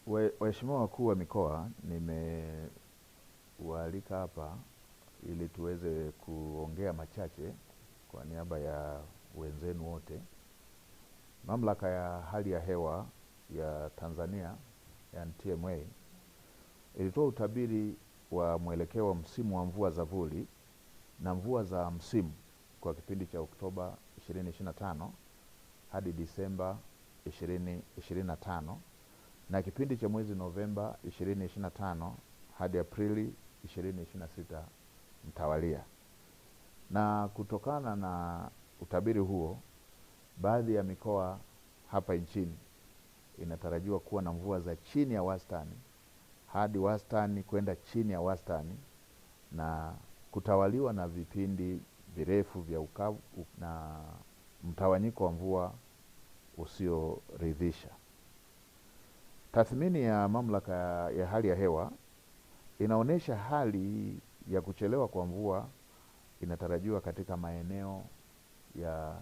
Waheshimiwa wakuu wa mikoa, nimewaalika hapa ili tuweze kuongea machache kwa niaba ya wenzenu wote. Mamlaka ya hali ya hewa ya Tanzania, yani TMA, ilitoa utabiri wa mwelekeo wa msimu wa mvua za vuli na mvua za msimu kwa kipindi cha Oktoba 2025 hadi Disemba 2025 na kipindi cha mwezi Novemba 2025 hadi Aprili 2026 mtawalia. Na kutokana na utabiri huo, baadhi ya mikoa hapa nchini inatarajiwa kuwa na mvua za chini ya wastani hadi wastani kwenda chini ya wastani, na kutawaliwa na vipindi virefu vya ukavu na mtawanyiko wa mvua usioridhisha. Tathmini ya mamlaka ya hali ya hewa inaonyesha hali ya kuchelewa kwa mvua inatarajiwa katika maeneo ya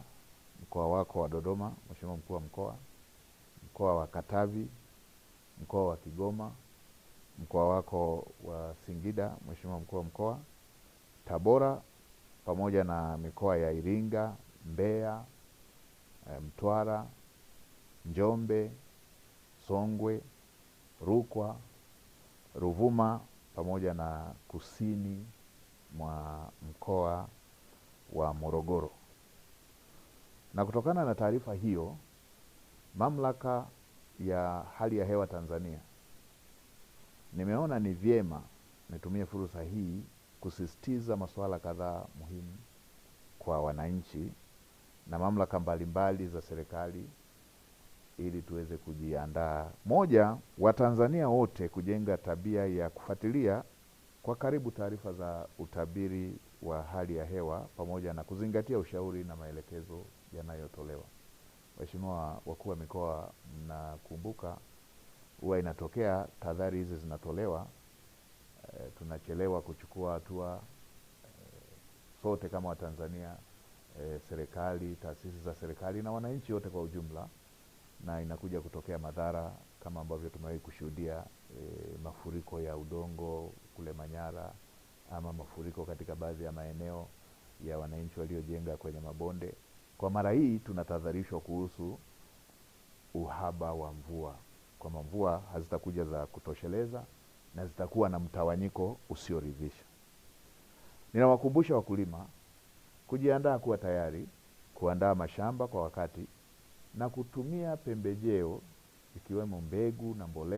mkoa wako wa Dodoma, Mheshimiwa Mkuu wa Mkoa, mkoa wa Katavi, mkoa wa Kigoma, mkoa wako wa Singida, Mheshimiwa Mkuu wa Mkoa, Tabora, pamoja na mikoa ya Iringa, Mbeya, Mtwara, Njombe, Songwe, Rukwa, Ruvuma, pamoja na kusini mwa mkoa wa Morogoro. Na kutokana na taarifa hiyo, mamlaka ya hali ya hewa Tanzania nimeona ni vyema nitumie fursa hii kusisitiza masuala kadhaa muhimu kwa wananchi na mamlaka mbalimbali za serikali ili tuweze kujiandaa. Moja, Watanzania wote kujenga tabia ya kufuatilia kwa karibu taarifa za utabiri wa hali ya hewa pamoja na kuzingatia ushauri na maelekezo yanayotolewa. Waheshimiwa wakuu wa mikoa, mnakumbuka huwa inatokea tahadhari hizi zinatolewa, tunachelewa kuchukua hatua, sote kama Watanzania, serikali, taasisi za serikali na wananchi wote kwa ujumla, na inakuja kutokea madhara kama ambavyo tumewahi kushuhudia, mafuriko ya udongo kule Manyara, ama mafuriko katika baadhi ya maeneo ya wananchi waliojenga kwenye mabonde. Kwa mara hii tunatahadharishwa kuhusu uhaba wa mvua, kwamba mvua hazitakuja za kutosheleza na zitakuwa na mtawanyiko usioridhisha. Ninawakumbusha wakulima kujiandaa, kuwa tayari kuandaa mashamba kwa wakati na kutumia pembejeo ikiwemo mbegu na mbolea